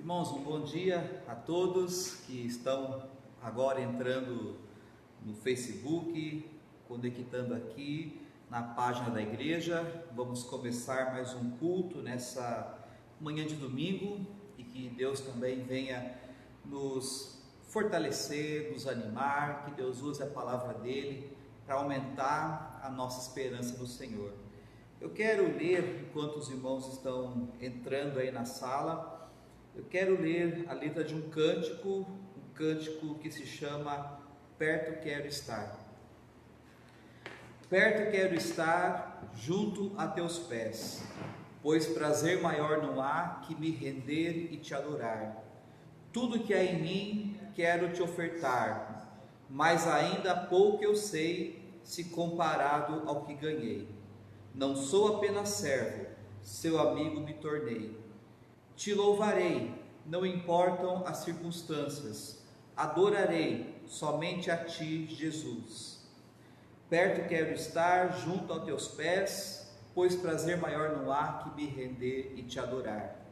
Irmãos, um bom dia a todos que estão agora entrando no Facebook, conectando aqui na página da igreja. Vamos começar mais um culto nessa manhã de domingo e que Deus também venha nos fortalecer, nos animar, que Deus use a palavra dele para aumentar a nossa esperança no Senhor. Eu quero ler, enquanto os irmãos estão entrando aí na sala, eu quero ler a letra de um cântico que se chama Perto Quero Estar. Perto quero estar, junto a teus pés, pois prazer maior não há que me render e te adorar. Tudo que há em mim quero te ofertar, mas ainda pouco eu sei se comparado ao que ganhei. Não sou apenas servo, seu amigo me tornei. Te louvarei, não importam as circunstâncias, adorarei somente a ti, Jesus. Perto quero estar, junto aos teus pés, pois prazer maior não há que me render e te adorar.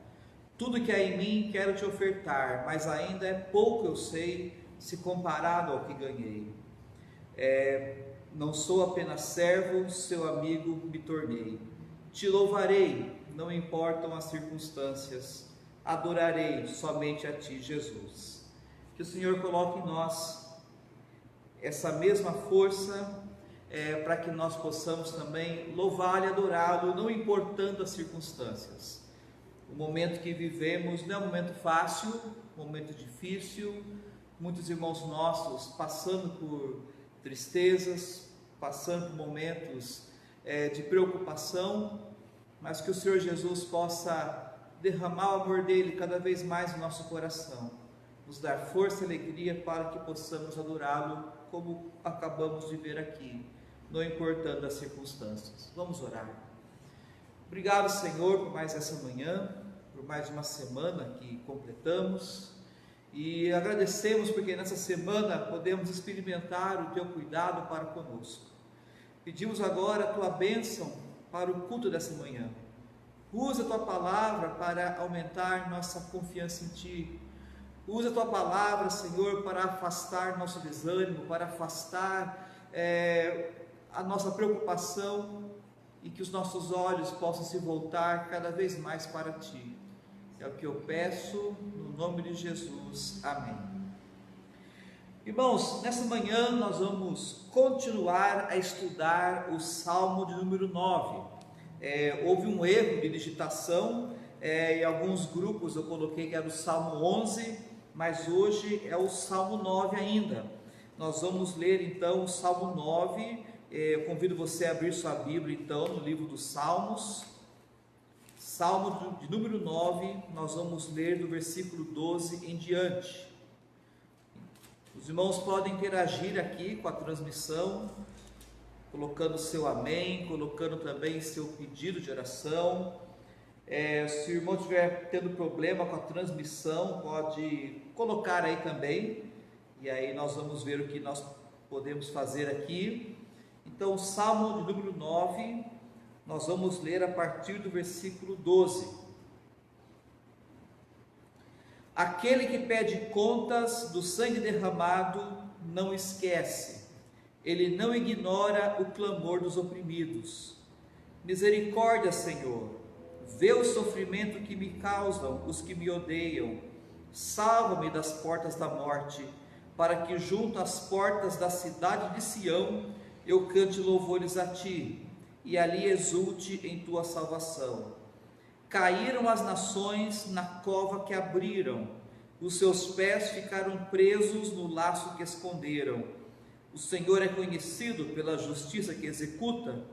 Tudo que há em mim quero te ofertar, mas ainda é pouco eu sei, se comparado ao que ganhei. Não sou apenas servo, seu amigo me tornei. Te louvarei, não importam as circunstâncias, adorarei somente a ti, Jesus. Que o Senhor coloque em nós essa mesma força, para que nós possamos também louvá-lo e adorá-lo, não importando as circunstâncias. O momento que vivemos não é um momento fácil, um momento difícil, muitos irmãos nossos passando por tristezas, passando por momentos de preocupação, mas que o Senhor Jesus possa derramar o amor dele cada vez mais no nosso coração, nos dar força e alegria para que possamos adorá-lo como acabamos de ver aqui, não importando as circunstâncias. Vamos orar. Obrigado, Senhor, por mais essa manhã, por mais uma semana que completamos, e agradecemos porque nessa semana podemos experimentar o teu cuidado para conosco. Pedimos agora a tua bênção para o culto dessa manhã. Usa a tua palavra para aumentar nossa confiança em ti. Usa a tua palavra, Senhor, para afastar nosso desânimo, para afastar a nossa preocupação, e que os nossos olhos possam se voltar cada vez mais para ti. É o que eu peço no nome de Jesus. Amém. Irmãos, nessa manhã nós vamos continuar a estudar o Salmo de número 9. Houve um erro de digitação, em alguns grupos eu coloquei que era o Salmo 11, mas hoje é o Salmo 9 ainda. Nós vamos ler então o Salmo 9, eu convido você a abrir sua Bíblia então no livro dos Salmos, Salmo de número 9, nós vamos ler do versículo 12 em diante. Os irmãos podem interagir aqui com a transmissão, colocando seu amém, colocando também seu pedido de oração. Se o irmão estiver tendo problema com a transmissão, pode colocar aí também, e aí nós vamos ver o que nós podemos fazer aqui. Então, o Salmo de número 9, nós vamos ler a partir do versículo 12. Aquele que pede contas do sangue derramado não esquece, ele não ignora o clamor dos oprimidos. Misericórdia, Senhor, vê o sofrimento que me causam os que me odeiam. Salva-me das portas da morte, para que junto às portas da cidade de Sião eu cante louvores a ti, e ali exulte em tua salvação. Caíram as nações na cova que abriram, os seus pés ficaram presos no laço que esconderam. O Senhor é conhecido pela justiça que executa,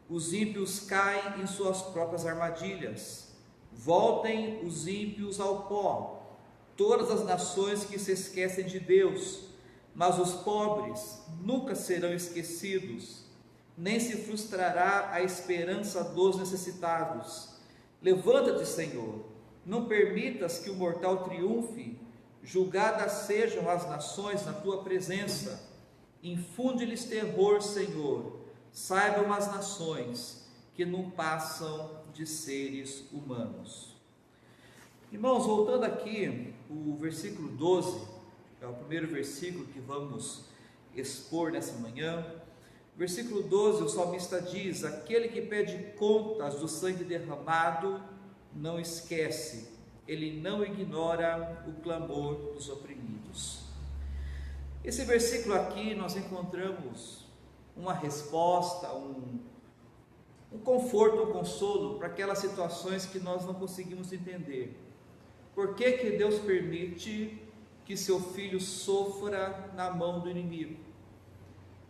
os ímpios caem em suas próprias armadilhas. Voltem os ímpios ao pó, todas as nações que se esquecem de Deus, mas os pobres nunca serão esquecidos, nem se frustrará a esperança dos necessitados. Levanta-te, Senhor, não permitas que o mortal triunfe, julgadas sejam as nações na tua presença. Infunde-lhes terror, Senhor, saibam as nações que não passam de seres humanos. Irmãos, voltando aqui, o versículo 12, é o primeiro versículo que vamos expor nessa manhã. Versículo 12, o salmista diz: aquele que pede contas do sangue derramado não esquece, ele não ignora o clamor dos oprimidos. Esse versículo aqui nós encontramos uma resposta, um conforto, um consolo para aquelas situações que nós não conseguimos entender. Por que que Deus permite que seu filho sofra na mão do inimigo?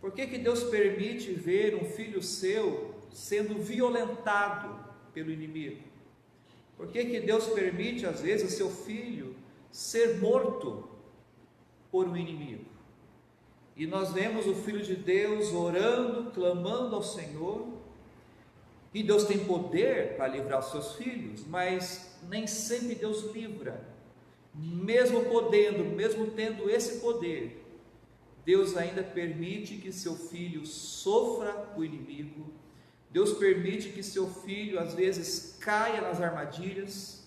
Por que que Deus permite ver um filho seu sendo violentado pelo inimigo? Por que que Deus permite às vezes o seu filho ser morto por um inimigo? E nós vemos o Filho de Deus orando, clamando ao Senhor, e Deus tem poder para livrar os seus filhos, mas nem sempre Deus livra. Mesmo podendo, mesmo tendo esse poder, Deus ainda permite que seu filho sofra o inimigo. Deus permite que seu filho às vezes caia nas armadilhas.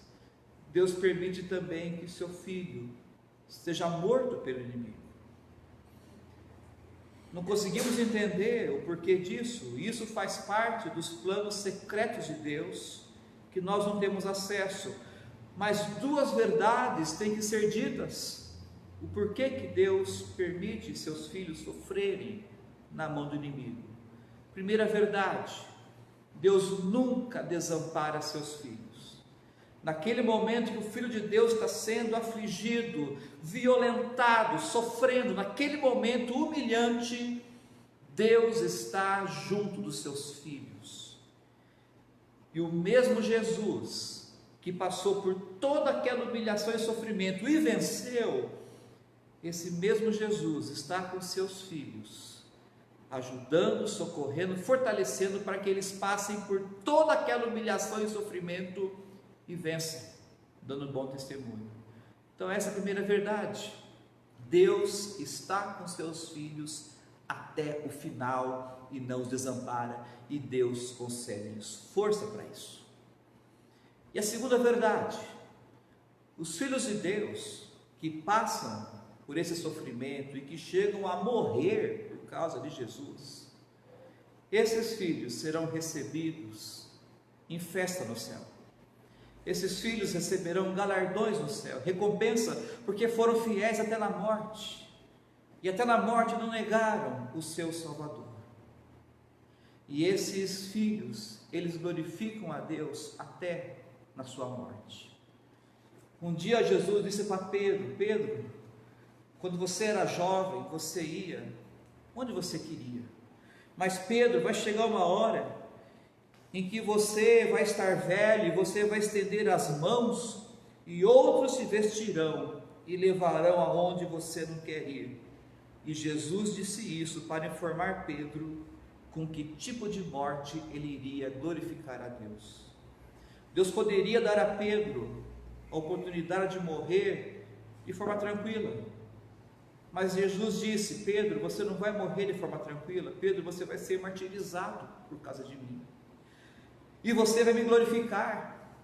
Deus permite também que seu filho seja morto pelo inimigo. Não conseguimos entender o porquê disso. Isso faz parte dos planos secretos de Deus, que nós não temos acesso. Mas duas verdades têm que ser ditas: o porquê que Deus permite seus filhos sofrerem na mão do inimigo. Primeira verdade: Deus nunca desampara seus filhos. Naquele momento que o Filho de Deus está sendo afligido, violentado, sofrendo, naquele momento humilhante, Deus está junto dos seus filhos. E o mesmo Jesus que passou por toda aquela humilhação e sofrimento e venceu, esse mesmo Jesus está com seus filhos, ajudando, socorrendo, fortalecendo para que eles passem por toda aquela humilhação e sofrimento e vençam, dando bom testemunho. Então essa é a primeira verdade: Deus está com seus filhos até o final e não os desampara, e Deus concede-lhes força para isso. E a segunda verdade: os filhos de Deus que passam por esse sofrimento e que chegam a morrer por causa de Jesus, esses filhos serão recebidos em festa no céu. Esses filhos receberão galardões no céu, recompensa, porque foram fiéis até na morte, e até na morte não negaram o seu Salvador. E esses filhos, eles glorificam a Deus até na sua morte. Um dia Jesus disse para Pedro: Pedro, quando você era jovem, você ia onde você queria, mas Pedro, vai chegar uma hora em que você vai estar velho, e você vai estender as mãos, e outros se vestirão e levarão aonde você não quer ir. E Jesus disse isso para informar Pedro com que tipo de morte ele iria glorificar a Deus. Deus poderia dar a Pedro a oportunidade de morrer de forma tranquila, mas Jesus disse: Pedro, você não vai morrer de forma tranquila. Pedro, você vai ser martirizado por causa de mim, e você vai me glorificar,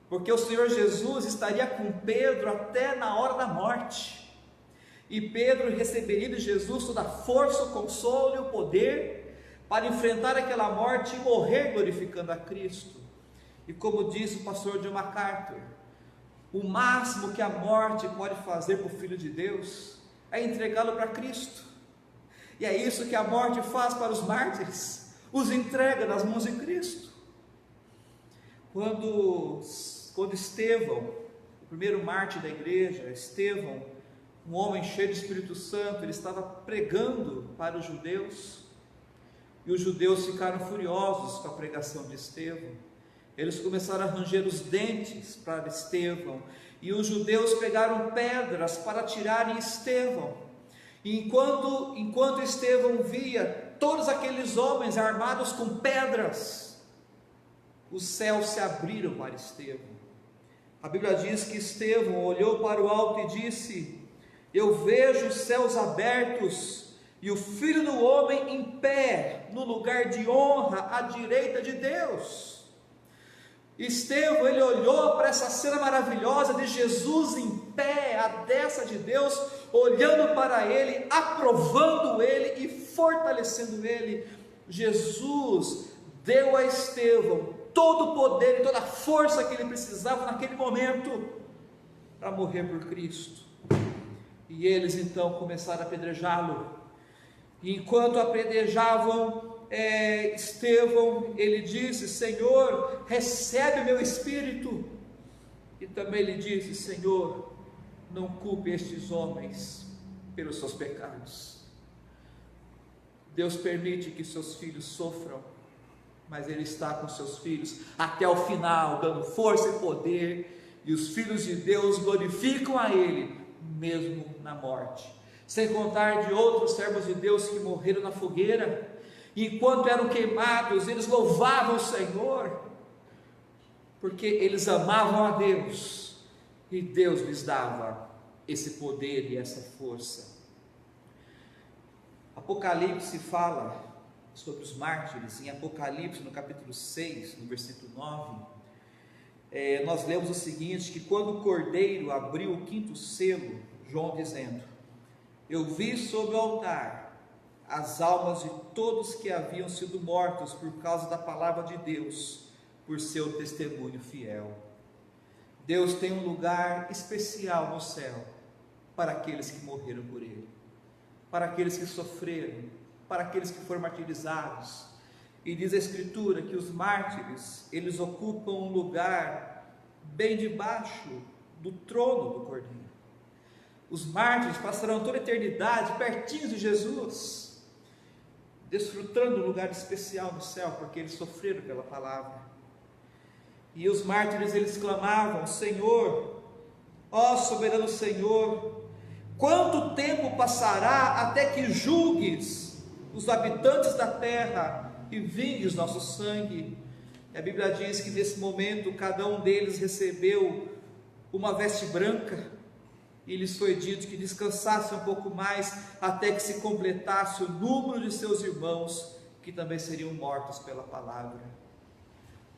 porque o Senhor Jesus estaria com Pedro até na hora da morte, e Pedro receberia de Jesus toda a força, o consolo e o poder para enfrentar aquela morte e morrer glorificando a Cristo. E como disse o pastor John MacArthur, o máximo que a morte pode fazer para o Filho de Deus é entregá-lo para Cristo, e é isso que a morte faz para os mártires, os entrega nas mãos de Cristo. Quando Estevão, o primeiro mártir da igreja, Estevão, um homem cheio de Espírito Santo, ele estava pregando para os judeus, e os judeus ficaram furiosos com a pregação de Estevão. Eles começaram a ranger os dentes para Estevão, e os judeus pegaram pedras para atirarem Estevão. E enquanto Estevão via todos aqueles homens armados com pedras, os céus se abriram para Estevão. A Bíblia diz que Estevão olhou para o alto e disse: eu vejo os céus abertos e o Filho do Homem em pé no lugar de honra à direita de Deus. Estevão, ele olhou para essa cena maravilhosa de Jesus em pé, à destra de Deus, olhando para ele, aprovando ele e fortalecendo ele. Jesus deu a Estevão todo o poder e toda a força que ele precisava naquele momento para morrer por Cristo. E eles então começaram a apedrejá-lo. E enquanto apedrejavam Estevão, ele disse: Senhor, recebe o meu espírito. E também ele disse: Senhor, não culpe estes homens pelos seus pecados. Deus permite que seus filhos sofram, mas Ele está com seus filhos até o final, dando força e poder, e os filhos de Deus glorificam a Ele, mesmo na morte. Sem contar de outros servos de Deus que morreram na fogueira, e enquanto eram queimados, eles louvavam o Senhor, porque eles amavam a Deus, e Deus lhes dava esse poder e essa força. Apocalipse fala sobre os mártires. Em Apocalipse, no capítulo 6, no versículo 9, nós lemos o seguinte: que quando o Cordeiro abriu o 5º selo, João dizendo: eu vi sobre o altar as almas de todos que haviam sido mortos por causa da palavra de Deus, por seu testemunho fiel. Deus tem um lugar especial no céu para aqueles que morreram por Ele, para aqueles que sofreram, para aqueles que foram martirizados. E diz a Escritura que os mártires, eles ocupam um lugar bem debaixo do trono do Cordeiro. Os mártires passarão toda a eternidade pertinho de Jesus, desfrutando de um lugar especial no céu, porque eles sofreram pela palavra. E os mártires, eles clamavam: Senhor, ó soberano Senhor, quanto tempo passará até que julgues os habitantes da terra e vingues nosso sangue? E a Bíblia diz que nesse momento cada um deles recebeu uma veste branca, e lhes foi dito que descansassem um pouco mais até que se completasse o número de seus irmãos, que também seriam mortos pela palavra.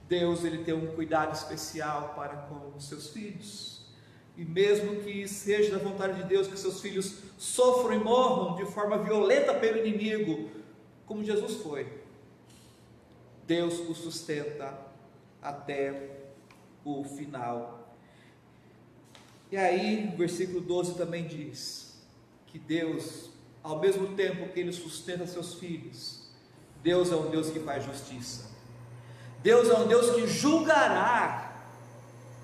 Deus, Ele tem um cuidado especial para com os seus filhos, e mesmo que seja da vontade de Deus que seus filhos sofram e morram de forma violenta pelo inimigo, como Jesus foi, Deus o sustenta até o final. E aí, o versículo 12 também diz que Deus, ao mesmo tempo que Ele sustenta seus filhos, Deus é um Deus que faz justiça. Deus é um Deus que julgará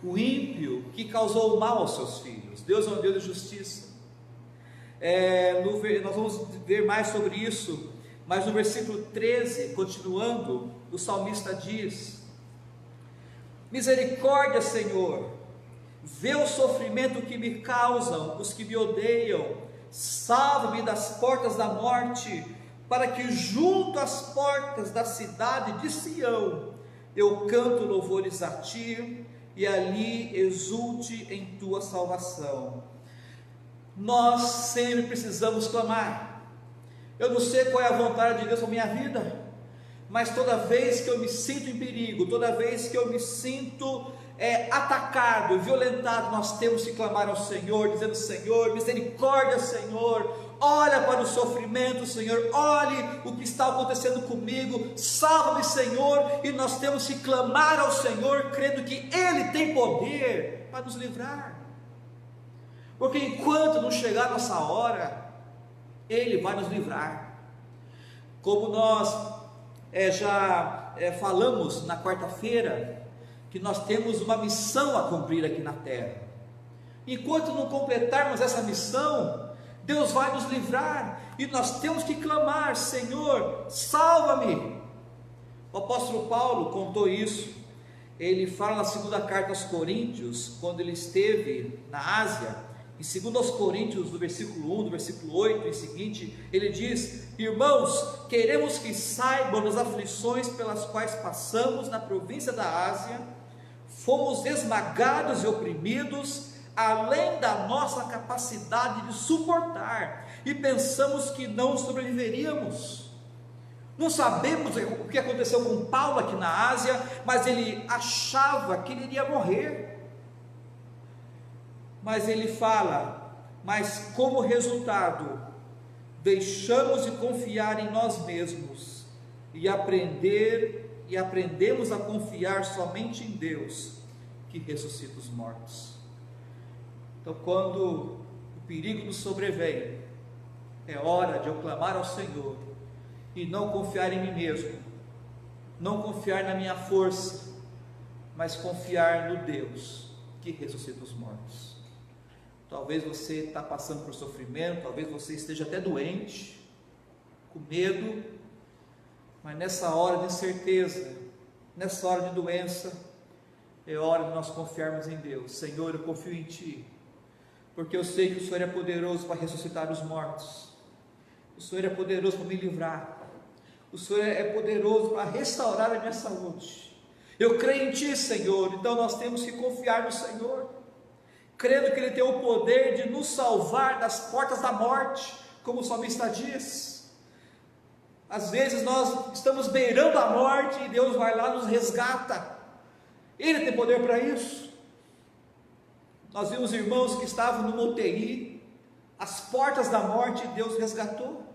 o ímpio que causou o mal aos seus filhos. Deus é um Deus de justiça. Nós vamos ver mais sobre isso, mas no versículo 13, continuando, o salmista diz: misericórdia, Senhor, vê o sofrimento que me causam os que me odeiam, salva-me das portas da morte, para que junto às portas da cidade de Sião eu canto louvores a Ti, e ali exulte em Tua salvação. Nós sempre precisamos clamar. Eu não sei qual é a vontade de Deus para a minha vida, mas toda vez que eu me sinto em perigo, toda vez que eu me sinto atacado, violentado, nós temos que clamar ao Senhor, dizendo: Senhor, misericórdia, Senhor, olha para o sofrimento, Senhor, olhe o que está acontecendo comigo, salva-me, Senhor. E nós temos que clamar ao Senhor, crendo que Ele tem poder para nos livrar, porque enquanto não chegar a nossa hora, Ele vai nos livrar. Como nós já falamos na quarta-feira, que nós temos uma missão a cumprir aqui na terra. Enquanto não completarmos essa missão, Deus vai nos livrar, e nós temos que clamar: Senhor, salva-me. O apóstolo Paulo contou isso. Ele fala na segunda carta aos Coríntios, quando ele esteve na Ásia, em 2 Coríntios, do versículo 1, do versículo 8 e seguinte, ele diz: irmãos, queremos que saibam das aflições pelas quais passamos na província da Ásia. Fomos esmagados e oprimidos, além da nossa capacidade de suportar, e pensamos que não sobreviveríamos. Não sabemos o que aconteceu com Paulo aqui na Ásia, mas ele achava que ele iria morrer. Mas ele fala, mas como resultado, deixamos de confiar em nós mesmos e aprendemos a confiar somente em Deus, que ressuscita os mortos. Então, quando o perigo nos sobrevém, é hora de eu clamar ao Senhor e não confiar em mim mesmo, não confiar na minha força, mas confiar no Deus que ressuscita os mortos. Talvez você está passando por sofrimento, talvez você esteja até doente, com medo, mas nessa hora de incerteza, nessa hora de doença, é hora de nós confiarmos em Deus. Senhor, eu confio em Ti, porque eu sei que o Senhor é poderoso para ressuscitar os mortos, o Senhor é poderoso para me livrar, o Senhor é poderoso para restaurar a minha saúde. Eu creio em Ti, Senhor. Então nós temos que confiar no Senhor, crendo que Ele tem o poder de nos salvar das portas da morte, como o salmista diz. Às vezes nós estamos beirando a morte e Deus vai lá e nos resgata. Ele tem poder para isso. Nós vimos irmãos que estavam numa UTI, as portas da morte, Deus resgatou.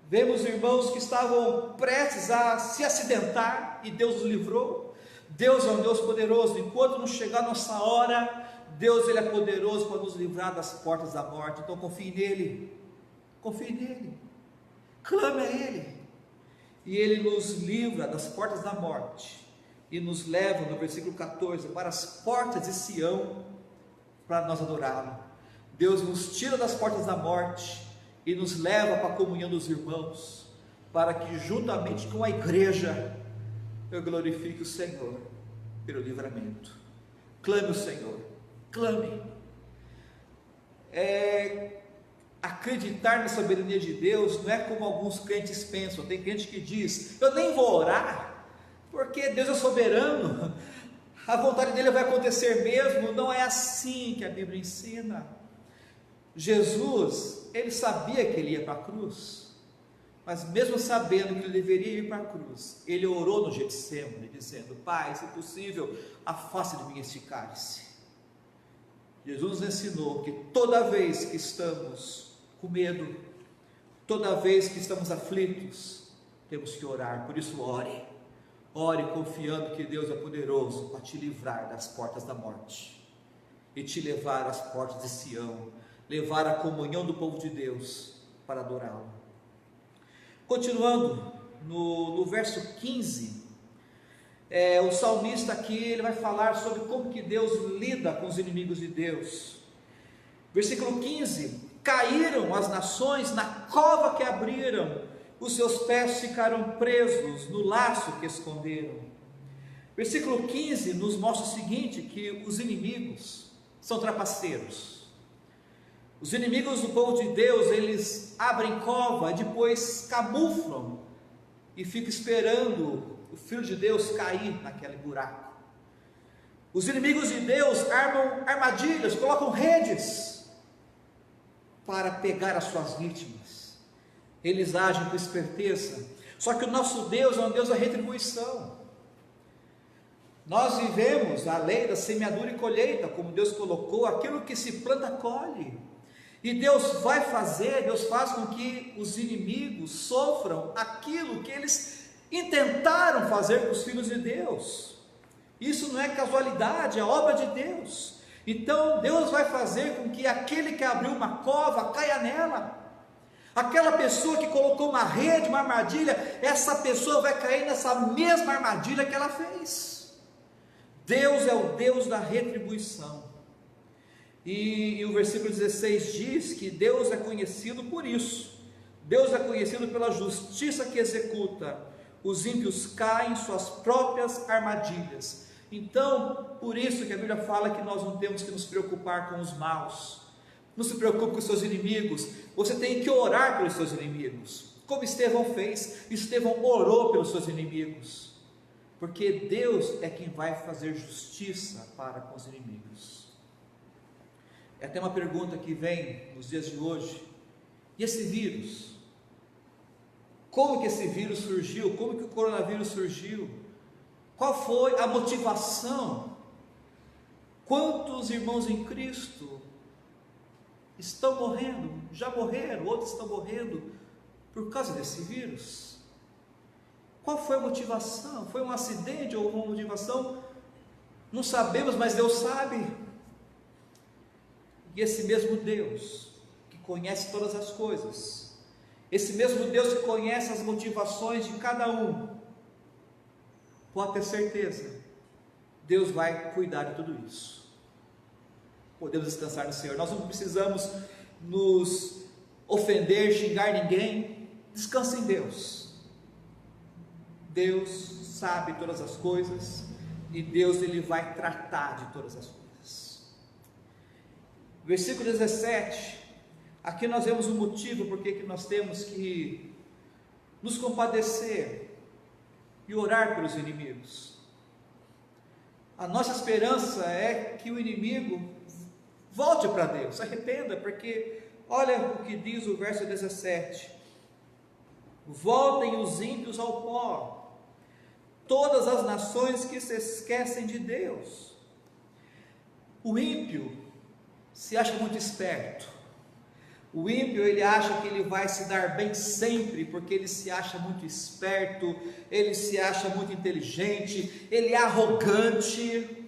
Vemos irmãos que estavam prestes a se acidentar e Deus os livrou. Deus é um Deus poderoso. Enquanto não chegar a nossa hora, Deus ele é poderoso para nos livrar das portas da morte. Então confie nele, clame a Ele, e Ele nos livra das portas da morte, e nos leva, no versículo 14, para as portas de Sião, para nós adorá-lo. Deus nos tira das portas da morte, e nos leva para a comunhão dos irmãos, para que juntamente com a igreja, eu glorifique o Senhor, pelo livramento. Clame o Senhor, clame. Acreditar na soberania de Deus não é como alguns crentes pensam. Tem crente que diz, eu nem vou orar, porque Deus é soberano, a vontade dele vai acontecer mesmo. Não é assim que a Bíblia ensina. Jesus, ele sabia que ele ia para a cruz, mas mesmo sabendo que ele deveria ir para a cruz, ele orou no Getsemane, dizendo, Pai, se possível, afaste de mim este cálice. Jesus nos ensinou que toda vez que estamos com medo, toda vez que estamos aflitos, temos que orar. Por isso ore confiando que Deus é poderoso para te livrar das portas da morte, e te levar às portas de Sião, levar a comunhão do povo de Deus, para adorá-lo. Continuando, no verso 15, o salmista aqui, ele vai falar sobre como que Deus lida com os inimigos de Deus. Versículo 15, caíram as nações na cova que abriram, os seus pés ficaram presos no laço que esconderam. Versículo 15 nos mostra o seguinte, que os inimigos são trapaceiros. Os inimigos do povo de Deus, eles abrem cova, depois camuflam, e ficam esperando o Filho de Deus cair naquele buraco. Os inimigos de Deus armam armadilhas, colocam redes, para pegar as suas vítimas. Eles agem com esperteza. Só que o nosso Deus é um Deus da retribuição. Nós vivemos a lei da semeadura e colheita, como Deus colocou, aquilo que se planta colhe. E Deus vai fazer, Deus faz com que os inimigos sofram aquilo que eles intentaram fazer com os filhos de Deus. Isso não é casualidade, é obra de Deus. Então Deus vai fazer com que aquele que abriu uma cova caia nela. Aquela pessoa que colocou uma rede, uma armadilha, essa pessoa vai cair nessa mesma armadilha que ela fez. Deus é o Deus da retribuição. E o versículo 16 diz que Deus é conhecido por isso. Deus é conhecido pela justiça que executa. Os ímpios caem em suas próprias armadilhas. Então, por isso que a Bíblia fala que nós não temos que nos preocupar com os maus. Não se preocupe com os seus inimigos. Você tem que orar pelos seus inimigos, como Estevão fez. Estevão orou pelos seus inimigos, porque Deus é quem vai fazer justiça para com os inimigos. É até uma pergunta que vem nos dias de hoje: e esse vírus? Como que esse vírus surgiu? Como que o coronavírus surgiu? Qual foi a motivação? Quantos irmãos em Cristo estão morrendo? Já morreram, outros estão morrendo por causa desse vírus? Qual foi a motivação? Foi um acidente ou uma motivação? Não sabemos, mas Deus sabe. E esse mesmo Deus, que conhece todas as coisas, esse mesmo Deus que conhece as motivações de cada um, pode ter certeza, Deus vai cuidar de tudo isso. Podemos descansar no Senhor. Nós não precisamos nos ofender, xingar ninguém. Descanse em Deus. Deus sabe todas as coisas e Deus ele vai tratar de todas as coisas. Versículo 17. Aqui nós vemos o motivo porque que nós temos que nos compadecer e orar pelos inimigos. A nossa esperança é que o inimigo volte para Deus, se arrependa, porque olha o que diz o verso 17: voltem os ímpios ao pó, todas as nações que se esquecem de Deus. O ímpio se acha muito esperto. O ímpio, ele acha que ele vai se dar bem sempre, porque ele se acha muito esperto, ele se acha muito inteligente, ele é arrogante.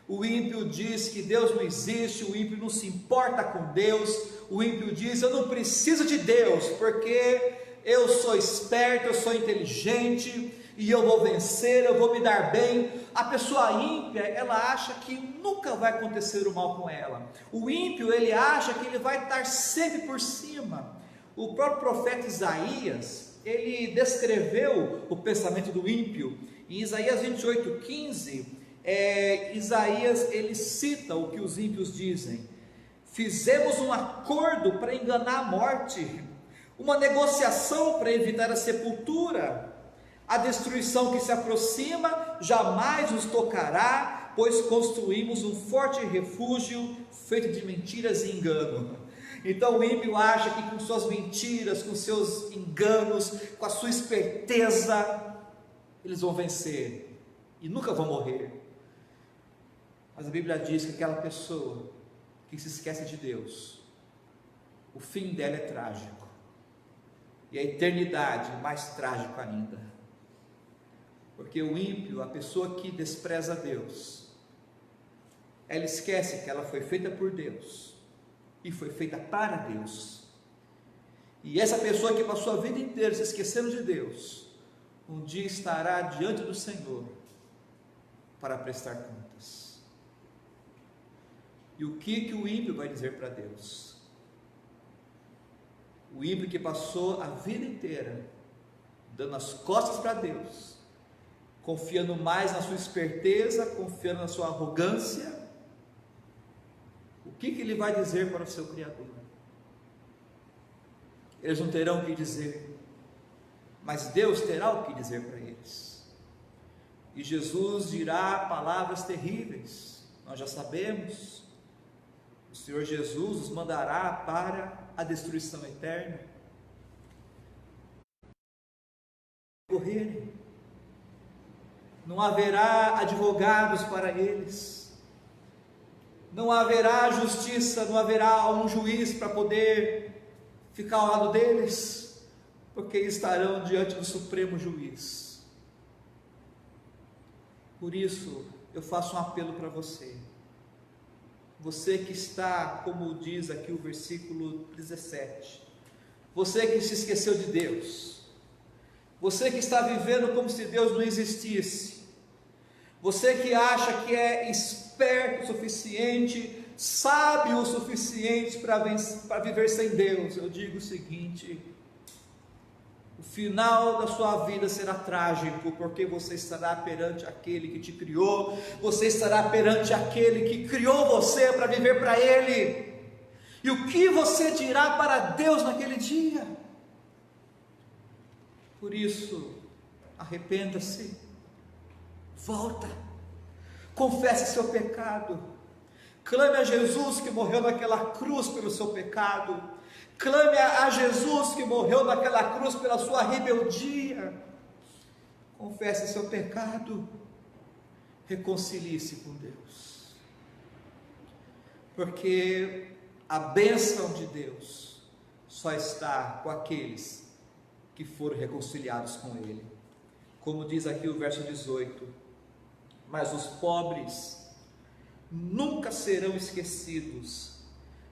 O ímpio diz que Deus não existe, o ímpio não se importa com Deus, o ímpio diz: eu não preciso de Deus, porque eu sou esperto, eu sou inteligente, e eu vou vencer, eu vou me dar bem. A pessoa ímpia, ela acha que nunca vai acontecer o mal com ela. O ímpio, ele acha que ele vai estar sempre por cima. O próprio profeta Isaías, ele descreveu o pensamento do ímpio. Em Isaías 28:15, Isaías, ele cita o que os ímpios dizem: fizemos um acordo para enganar a morte, uma negociação para evitar a sepultura. A destruição que se aproxima jamais nos tocará, pois construímos um forte refúgio feito de mentiras e engano. Então o ímpio acha que com suas mentiras, com seus enganos, com a sua esperteza, eles vão vencer e nunca vão morrer. Mas a Bíblia diz que aquela pessoa que se esquece de Deus, o fim dela é trágico, e a eternidade mais trágico ainda. Porque o ímpio, a pessoa que despreza Deus, ela esquece que ela foi feita por Deus e foi feita para Deus. E essa pessoa que passou a vida inteira se esquecendo de Deus, um dia estará diante do Senhor para prestar contas. E o que o ímpio vai dizer para Deus? O ímpio que passou a vida inteira dando as costas para Deus, confiando mais na sua esperteza, confiando na sua arrogância, o que ele vai dizer para o seu Criador? Eles não terão o que dizer, mas Deus terá o que dizer para eles. E Jesus dirá palavras terríveis, nós já sabemos. O Senhor Jesus os mandará para a destruição eterna. Correrem. Não haverá advogados para eles, não haverá justiça, não haverá um juiz para poder ficar ao lado deles, porque estarão diante do Supremo Juiz. Por isso, eu faço um apelo para você, você que está, como diz aqui o versículo 17, você que se esqueceu de Deus, você que está vivendo como se Deus não existisse, você que acha que é esperto o suficiente, sábio o suficiente para viver sem Deus, eu digo o seguinte: o final da sua vida será trágico, porque você estará perante aquele que te criou, você estará perante aquele que criou você para viver para Ele. E o que você dirá para Deus naquele dia? Por isso, arrependa-se, volta, confesse seu pecado, Clame a Jesus que morreu naquela cruz pelo seu pecado. Clame a Jesus que morreu naquela cruz pela sua rebeldia. Confesse seu pecado. Reconcilie-se com Deus. Porque a bênção de Deus só está com aqueles que foram reconciliados com Ele. Como diz aqui o verso 18: mas os pobres nunca serão esquecidos,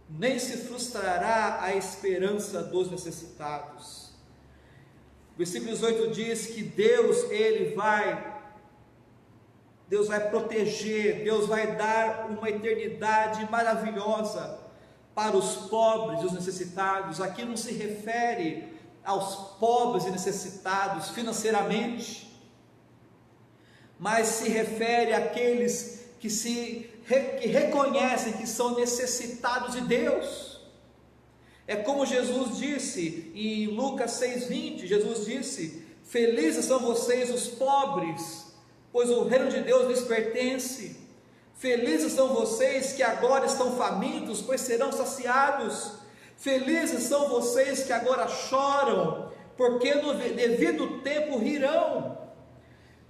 nem se frustrará a esperança dos necessitados. O versículo 18 diz que Deus vai proteger, Deus vai dar uma eternidade maravilhosa para os pobres e os necessitados. Aqui não se refere aos pobres e necessitados financeiramente, mas se refere àqueles que reconhecem que são necessitados de Deus. É como Jesus disse em Lucas 6,20, Jesus disse: felizes são vocês os pobres, pois o reino de Deus lhes pertence. Felizes são vocês que agora estão famintos, pois serão saciados. Felizes são vocês que agora choram, porque no devido tempo rirão.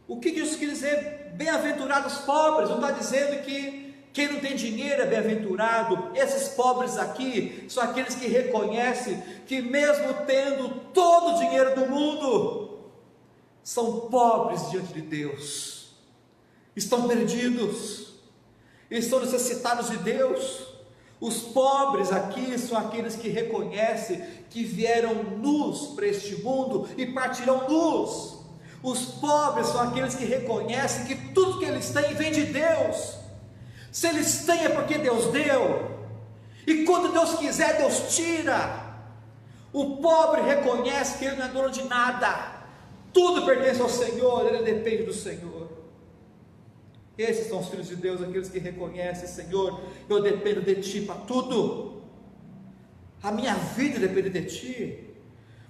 O que Jesus quer dizer? Bem-aventurados pobres. Não está dizendo que quem não tem dinheiro é bem-aventurado. Esses pobres aqui são aqueles que reconhecem que mesmo tendo todo o dinheiro do mundo, são pobres diante de Deus, estão perdidos, estão necessitados de Deus. Os pobres aqui são aqueles que reconhecem que vieram nus para este mundo e partirão nus. Os pobres são aqueles que reconhecem que tudo que eles têm vem de Deus. Se eles têm é porque Deus deu, e quando Deus quiser, Deus tira. O pobre reconhece que ele não é dono de nada, tudo pertence ao Senhor, ele depende do Senhor. Esses são os filhos de Deus, aqueles que reconhecem: Senhor, eu dependo de Ti para tudo, a minha vida depende de Ti,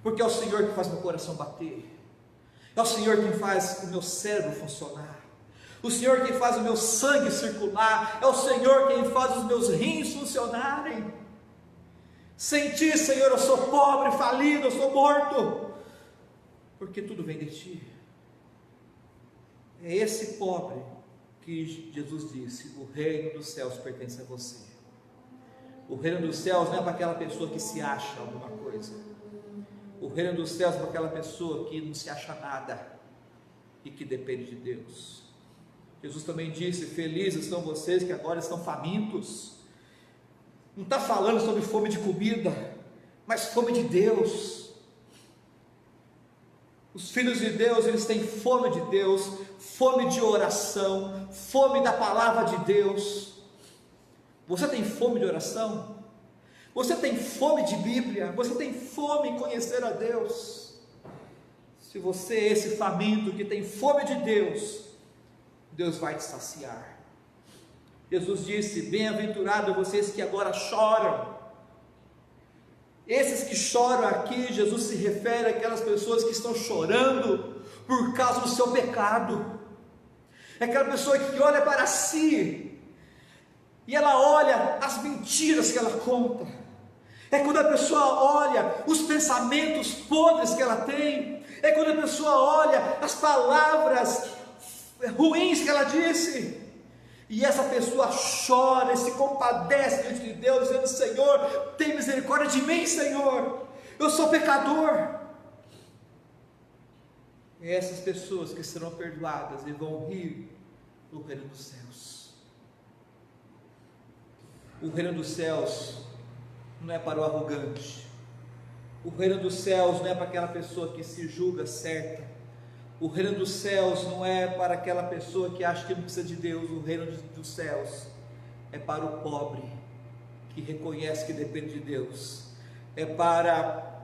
porque é o Senhor que faz meu coração bater, é o Senhor quem faz o meu cérebro funcionar, o Senhor quem faz o meu sangue circular, é o Senhor quem faz os meus rins funcionarem. Sem Ti, Senhor, eu sou pobre, falido, eu sou morto, porque tudo vem de Ti. É esse pobre que Jesus disse: o reino dos céus pertence a você. O reino dos céus não é para aquela pessoa que se acha alguma coisa. O reino dos céus é para aquela pessoa que não se acha nada e que depende de Deus. Jesus também disse: felizes são vocês que agora estão famintos. Não está falando sobre fome de comida, mas fome de Deus. Os filhos de Deus, eles têm fome de Deus, fome de oração, fome da palavra de Deus. Você tem fome de oração? Você tem fome de Bíblia? Você tem fome em conhecer a Deus? Se você é esse faminto que tem fome de Deus, Deus vai te saciar. Jesus disse: bem-aventurado vocês que agora choram. Esses que choram aqui, Jesus se refere àquelas pessoas que estão chorando por causa do seu pecado. É aquela pessoa que olha para si e ela olha as mentiras que ela conta. É quando a pessoa olha os pensamentos podres que ela tem. É quando a pessoa olha as palavras ruins que ela disse. E essa pessoa chora e se compadece diante de Deus, dizendo: Senhor, tem misericórdia de mim, Senhor, eu sou pecador. É essas pessoas que serão perdoadas e vão rir no reino dos céus. O reino dos céus não é para o arrogante. O reino dos céus não é para aquela pessoa que se julga certa. O reino dos céus não é para aquela pessoa que acha que não precisa de Deus. O reino dos céus é para o pobre que reconhece que depende de Deus, é para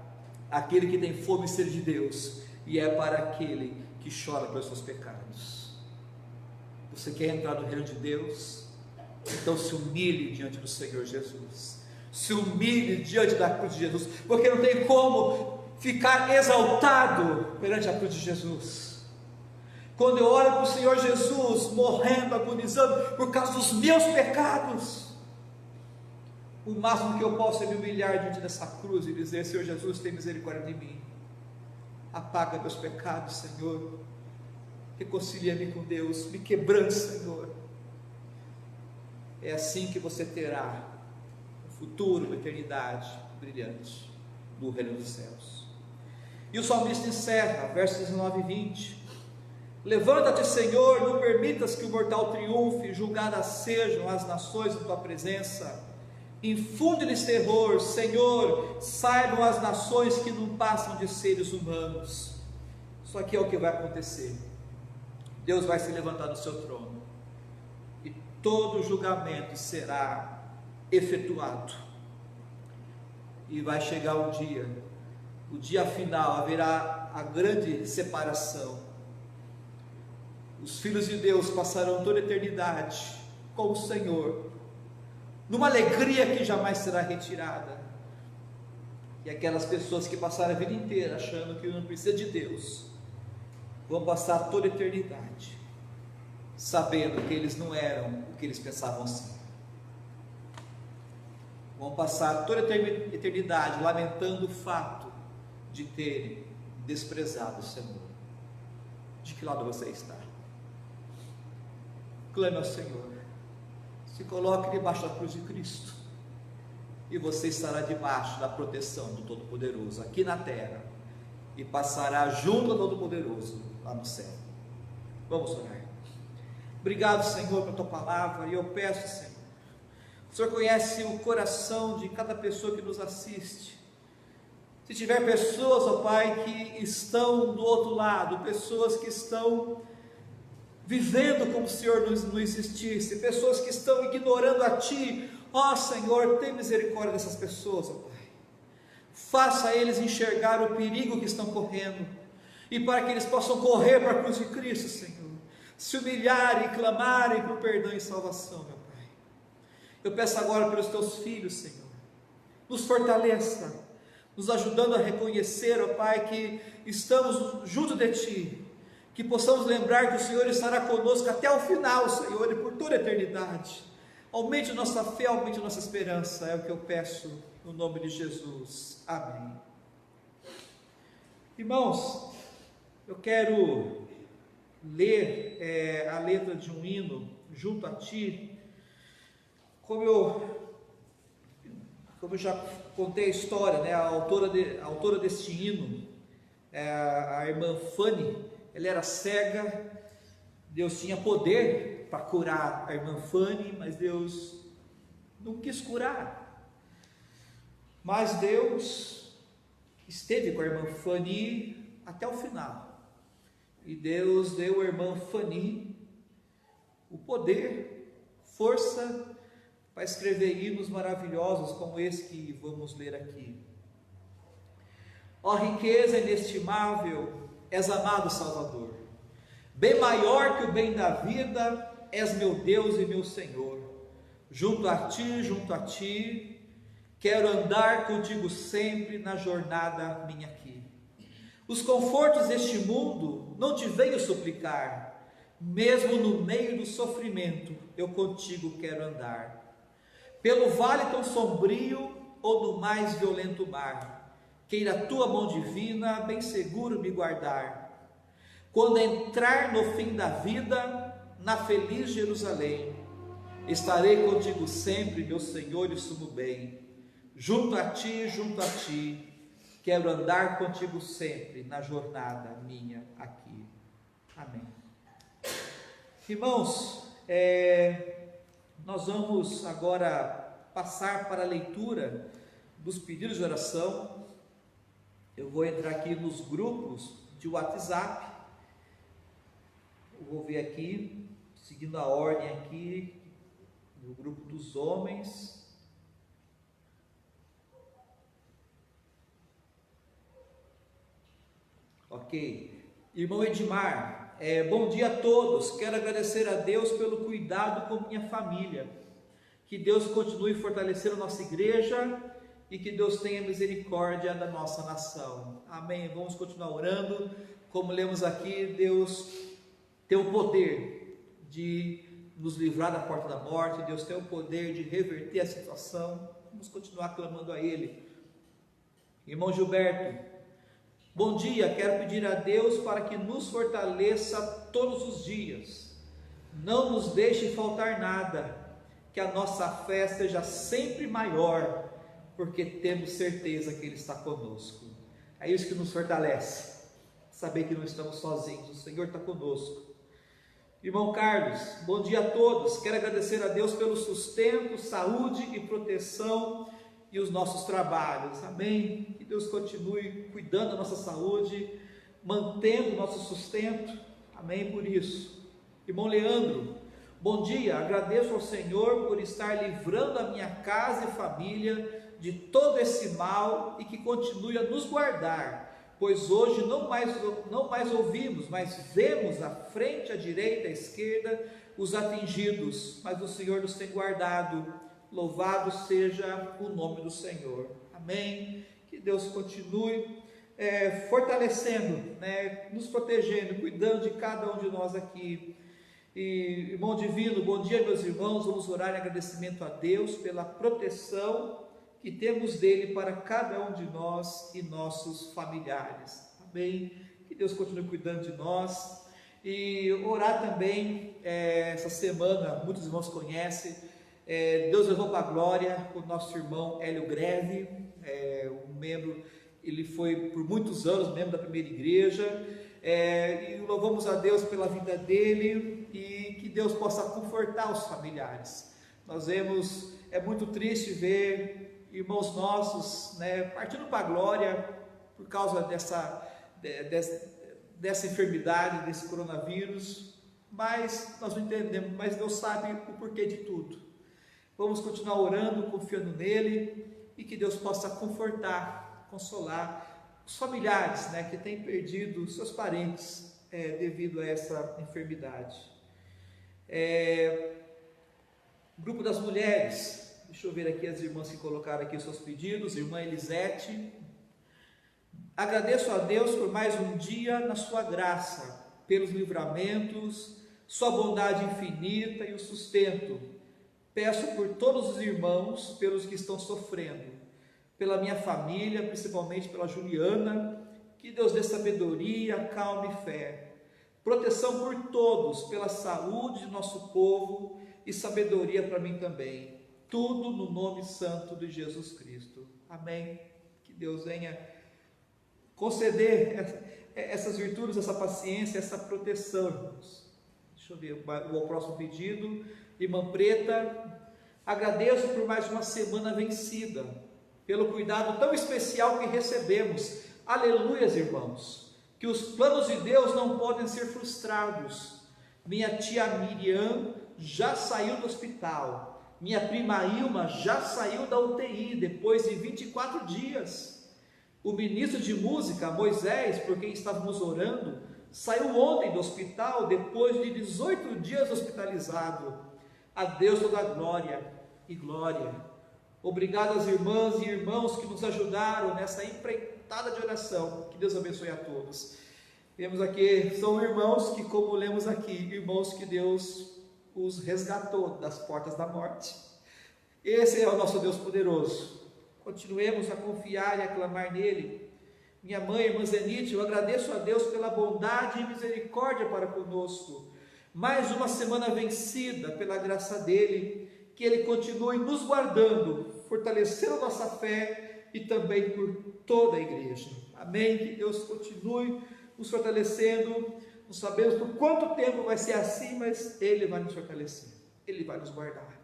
aquele que tem fome e sede de Deus, e é para aquele que chora pelos seus pecados. Você quer entrar no reino de Deus? Então se humilhe diante do Senhor Jesus, se humilhe diante da cruz de Jesus, porque não tem como ficar exaltado perante a cruz de Jesus. Quando eu olho para o Senhor Jesus morrendo, agonizando por causa dos meus pecados, O máximo que eu posso é me humilhar diante dessa cruz e dizer: Senhor Jesus, tem misericórdia de mim, apaga meus pecados, Senhor, reconcilia-me com Deus, me quebrante, Senhor. É assim que você terá um futuro, uma eternidade brilhante no reino dos céus. E o salmista encerra, versos 19 e 20: levanta-te, Senhor, não permitas que o mortal triunfe, julgadas sejam as nações em tua presença. Infunde-lhes terror, Senhor, saibam as nações que não passam de seres humanos. Isso aqui é o que vai acontecer. Deus vai se levantar no seu trono e todo julgamento será efetuado. E vai chegar o dia final, haverá a grande separação. Os filhos de Deus passarão toda a eternidade com o Senhor, numa alegria que jamais será retirada. E aquelas pessoas que passaram a vida inteira achando que não precisa de Deus, vão passar toda a eternidade sabendo que eles não eram o que eles pensavam ser. Vão passar toda a eternidade lamentando o fato de terem desprezado o Senhor. De que lado você está? Clame ao Senhor, se coloque debaixo da cruz de Cristo, e você estará debaixo da proteção do Todo-Poderoso aqui na terra, e passará junto ao Todo-Poderoso lá no céu. Vamos orar. Obrigado, Senhor, pela tua palavra, e eu peço, Senhor, o Senhor conhece o coração de cada pessoa que nos assiste. Se tiver pessoas, ó Pai, que estão do outro lado, pessoas que estão vivendo como se o Senhor não existisse, pessoas que estão ignorando a Ti, ó Senhor, tem misericórdia dessas pessoas, ó Pai. Faça eles enxergar o perigo que estão correndo, e para que eles possam correr para a cruz de Cristo, Senhor, se humilharem e clamarem por perdão e salvação, meu Pai. Eu peço agora pelos Teus filhos, Senhor, nos fortaleça, nos ajudando a reconhecer, ó Pai, que estamos junto de Ti, que possamos lembrar que o Senhor estará conosco até o final, Senhor, e por toda a eternidade. Aumente nossa fé, aumente nossa esperança, é o que eu peço no nome de Jesus, amém. Irmãos, eu quero ler a letra de um hino, Junto a Ti. Como eu já contei a história, né, a autora deste hino, a irmã Fanny, ela era cega. Deus tinha poder para curar a irmã Fanny, mas Deus não quis curar. Mas Deus esteve com a irmã Fanny até o final, e Deus deu à irmã Fanny o poder, força para escrever hinos maravilhosos como esse que vamos ler aqui. Ó riqueza inestimável, és amado Salvador, bem maior que o bem da vida, és meu Deus e meu Senhor. Junto a Ti, quero andar contigo sempre na jornada minha aqui. Os confortos deste mundo não te venho suplicar, mesmo no meio do sofrimento, eu contigo quero andar. Pelo vale tão sombrio ou no mais violento mar, queira a tua mão divina bem seguro me guardar. Quando entrar no fim da vida, na feliz Jerusalém, estarei contigo sempre, meu Senhor e sumo bem. Junto a Ti, quero andar contigo sempre, na jornada minha aqui. Amém. Irmãos, nós vamos agora passar para a leitura dos pedidos de oração. Eu vou entrar aqui nos grupos de WhatsApp. Eu vou ver aqui, seguindo a ordem aqui, no grupo dos homens. Ok. Irmão Edmar, bom dia a todos. Quero agradecer a Deus pelo cuidado com minha família. Que Deus continue fortalecendo a nossa igreja e que Deus tenha misericórdia da nossa nação. Amém. Vamos continuar orando. Como lemos aqui, Deus tem o poder de nos livrar da porta da morte, Deus tem o poder de reverter a situação. Vamos continuar clamando a Ele. Irmão Gilberto, bom dia, quero pedir a Deus para que nos fortaleça todos os dias, não nos deixe faltar nada, que a nossa fé seja sempre maior, porque temos certeza que Ele está conosco. É isso que nos fortalece, saber que não estamos sozinhos, o Senhor está conosco. Irmão Carlos, bom dia a todos, quero agradecer a Deus pelo sustento, saúde e proteção e os nossos trabalhos, amém? Que Deus continue cuidando da nossa saúde, mantendo o nosso sustento, amém? Por isso, irmão Leandro, bom dia, agradeço ao Senhor por estar livrando a minha casa e família de todo esse mal e que continue a nos guardar, pois hoje não mais ouvimos, mas vemos à frente, à direita, à esquerda, os atingidos, mas o Senhor nos tem guardado. Louvado seja o nome do Senhor, amém? Que Deus continue fortalecendo, nos protegendo, cuidando de cada um de nós aqui. E, irmão divino, bom dia meus irmãos, vamos orar em agradecimento a Deus pela proteção que temos dele para cada um de nós e nossos familiares, amém? Que Deus continue cuidando de nós. E orar também, essa semana, muitos irmãos conhecem, Deus levou para a glória o nosso irmão Hélio Greve, um membro, ele foi por muitos anos membro da primeira igreja, e louvamos a Deus pela vida dele, e que Deus possa confortar os familiares. Nós vemos, é muito triste ver irmãos nossos, partindo para a glória por causa dessa enfermidade, desse coronavírus, mas nós não entendemos, mas Deus sabe o porquê de tudo. Vamos continuar orando, confiando nele, e que Deus possa confortar, consolar os familiares, que têm perdido seus parentes devido a essa enfermidade. Grupo das mulheres, deixa eu ver aqui as irmãs que colocaram aqui os seus pedidos. Irmã Elisete, agradeço a Deus por mais um dia na sua graça, pelos livramentos, sua bondade infinita e o sustento. Peço por todos os irmãos, pelos que estão sofrendo, pela minha família, principalmente pela Juliana, que Deus dê sabedoria, calma e fé, proteção por todos, pela saúde de nosso povo e sabedoria para mim também, tudo no nome santo de Jesus Cristo, amém? Que Deus venha conceder essas virtudes, essa paciência, essa proteção, irmãos. Deixa eu ver o próximo pedido. Irmã Preta, agradeço por mais uma semana vencida, pelo cuidado tão especial que recebemos. Aleluias, irmãos, que os planos de Deus não podem ser frustrados. Minha tia Miriam já saiu do hospital, minha prima Ilma já saiu da UTI depois de 24 dias. O ministro de música, Moisés, por quem estávamos orando, saiu ontem do hospital depois de 18 dias hospitalizado. A Deus toda a glória e glória. Obrigado às irmãs e irmãos que nos ajudaram nessa empreitada de oração. Que Deus abençoe a todos. Temos aqui, são irmãos que, como lemos aqui, irmãos que Deus os resgatou das portas da morte. Esse é o nosso Deus poderoso. Continuemos a confiar e a clamar nele. Minha mãe, irmã Zenite, eu agradeço a Deus pela bondade e misericórdia para conosco. Mais uma semana vencida pela graça dele, que ele continue nos guardando, fortalecendo a nossa fé e também por toda a igreja. Amém? Que Deus continue nos fortalecendo. Não sabemos por quanto tempo vai ser assim, mas ele vai nos fortalecer, ele vai nos guardar.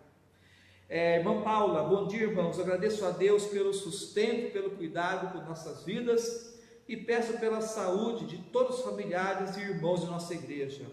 Irmã Paula, bom dia, irmãos. Agradeço a Deus pelo sustento, pelo cuidado por nossas vidas e peço pela saúde de todos os familiares e irmãos de nossa igreja.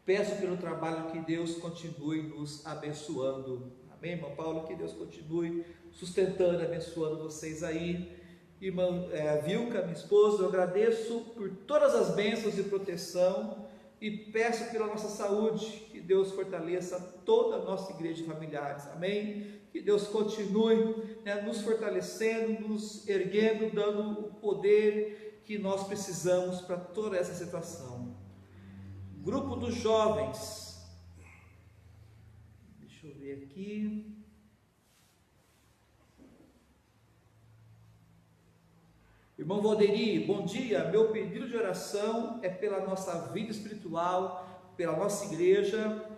Peço pelo trabalho que Deus continue nos abençoando. Amém, irmã Paula? Que Deus continue sustentando, abençoando vocês aí. Irmã Vilca, minha esposa, eu agradeço por todas as bênçãos de proteção e peço pela nossa saúde, que Deus fortaleça toda a nossa igreja de familiares. Amém? Que Deus continue nos fortalecendo, nos erguendo, dando o poder que nós precisamos para toda essa situação. Grupo dos jovens, Deixa eu ver aqui. Irmão Valderi, bom dia. Meu pedido de oração é pela nossa vida espiritual, pela nossa igreja,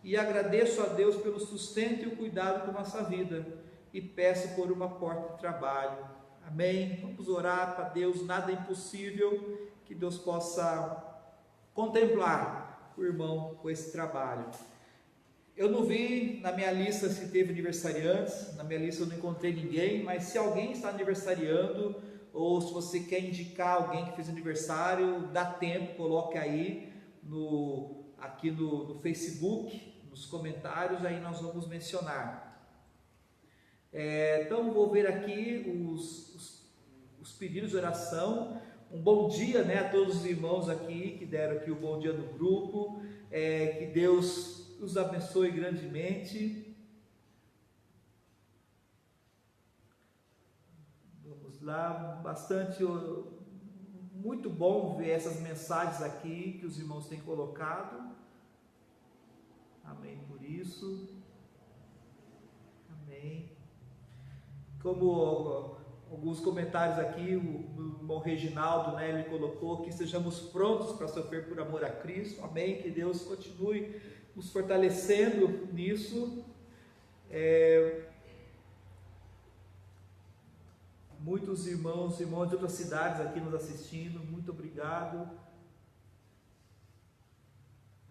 e agradeço a Deus pelo sustento e o cuidado com nossa vida, e peço por uma porta de trabalho. Amém? Vamos orar para Deus, nada é impossível, que Deus possa contemplar o irmão com esse trabalho. Eu não vi na minha lista se teve aniversariantes, na minha lista eu não encontrei ninguém, mas se alguém está aniversariando, ou se você quer indicar alguém que fez aniversário, dá tempo, coloque aí aqui no Facebook, nos comentários, aí nós vamos mencionar. Então vou ver aqui os pedidos de oração. Um bom dia, né, a todos os irmãos aqui que deram aqui o bom dia no grupo, que Deus os abençoe grandemente. Vamos lá, muito bom ver essas mensagens aqui que os irmãos têm colocado. Amém por isso. Amém. Como alguns comentários aqui, o irmão Reginaldo, né, ele colocou que estejamos prontos para sofrer por amor a Cristo. Amém. Que Deus continue nos fortalecendo nisso. Muitos irmãos de outras cidades aqui nos assistindo, muito obrigado.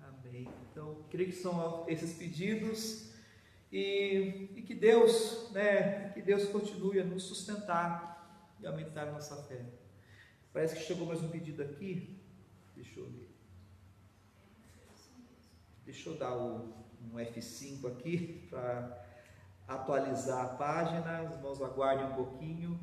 Amém. Então, creio que são esses pedidos, e que Deus, né, que Deus continue a nos sustentar e aumentar a nossa fé. Parece que chegou mais um pedido aqui. Deixa eu ver. Deixa eu dar um F5 aqui para atualizar a página. Os irmãos aguardem um pouquinho.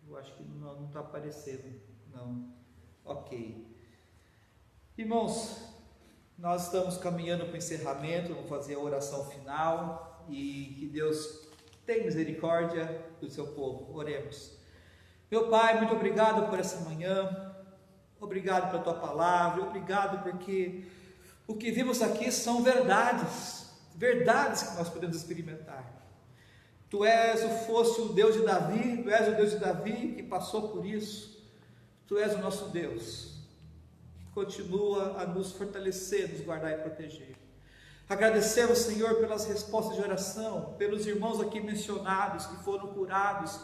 Eu acho que não está aparecendo, não. Ok. Irmãos, nós estamos caminhando para o encerramento, vamos fazer a oração final, e que Deus tenha misericórdia do seu povo. Oremos. Meu Pai, muito obrigado por essa manhã, obrigado pela Tua palavra, obrigado porque o que vimos aqui são verdades que nós podemos experimentar. Tu fosse o Deus de Davi, Tu és o Deus de Davi que passou por isso. Tu és o nosso Deus, que continua a nos fortalecer, nos guardar e proteger. Agradecemos, Senhor, pelas respostas de oração, pelos irmãos aqui mencionados que foram curados,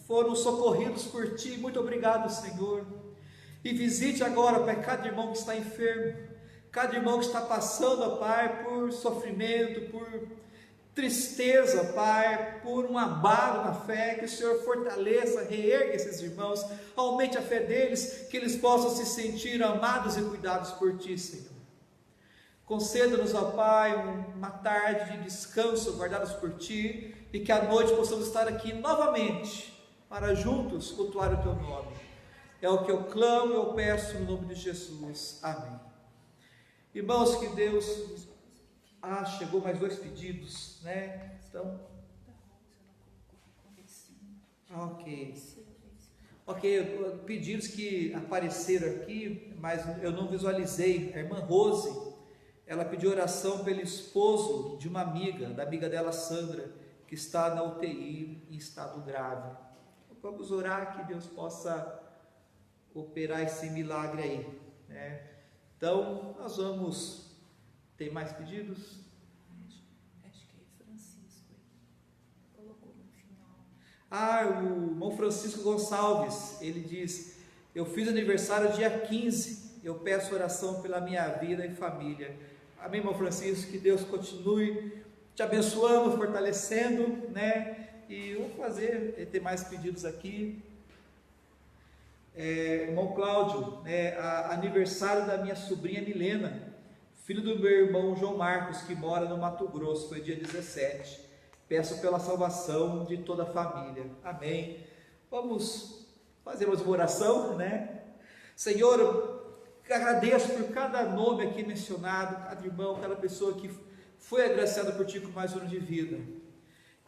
foram socorridos por Ti. Muito obrigado, Senhor. E visite agora, Pai, cada irmão que está enfermo, cada irmão que está passando, Pai, por sofrimento, por tristeza, Pai, por um abalo na fé. Que o Senhor fortaleça, reergue esses irmãos, aumente a fé deles, que eles possam se sentir amados e cuidados por Ti, Senhor. Conceda-nos, ó Pai, uma tarde de descanso guardados por Ti, e que à noite possamos estar aqui novamente, para juntos cultuar o Teu nome. É o que eu clamo, eu peço no nome de Jesus. Amém. Irmãos, que Deus... chegou mais 2 pedidos, né? Então, ok, pedidos que apareceram aqui, mas eu não visualizei. A irmã Rose, ela pediu oração pelo esposo de uma amiga, da amiga dela, Sandra, que está na UTI em estado grave. Vamos orar que Deus possa operar esse milagre aí, né? Então, nós vamos... Tem mais pedidos? Acho que é Francisco, colocou no final. O irmão Francisco Gonçalves, ele diz: eu fiz aniversário dia 15, eu peço oração pela minha vida e família. Amém, irmão Francisco, que Deus continue te abençoando, fortalecendo, né? E vou ter mais pedidos aqui. Irmão Cláudio, aniversário da minha sobrinha Milena, filho do meu irmão João Marcos, que mora no Mato Grosso, foi dia 17. Peço pela salvação de toda a família. Amém. Vamos fazer mais uma oração, né? Senhor, eu agradeço por cada nome aqui mencionado, cada irmão, cada pessoa que foi agraciada por Ti com mais um ano de vida.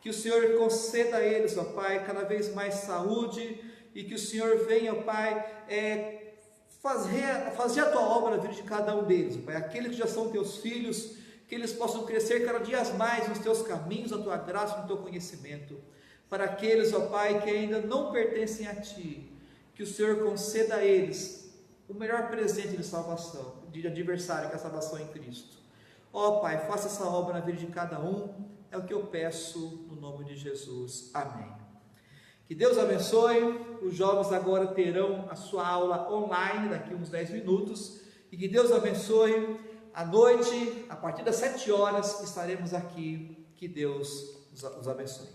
Que o Senhor conceda a eles, ó Pai, cada vez mais saúde, e que o Senhor venha, ó Pai, fazer a tua obra na vida de cada um deles, ó Pai. Aqueles que já são teus filhos, que eles possam crescer cada dia mais nos teus caminhos, na tua graça, no teu conhecimento. Para aqueles, ó Pai, que ainda não pertencem a Ti, que o Senhor conceda a eles o melhor presente de salvação, de adversário, que é a salvação em Cristo. Ó Pai, faça essa obra na vida de cada um, é o que eu peço no nome de Jesus. Amém. Que Deus abençoe. Os jovens agora terão a sua aula online daqui a uns 10 minutos. E que Deus abençoe. À noite, a partir das 7 horas, estaremos aqui. Que Deus os abençoe.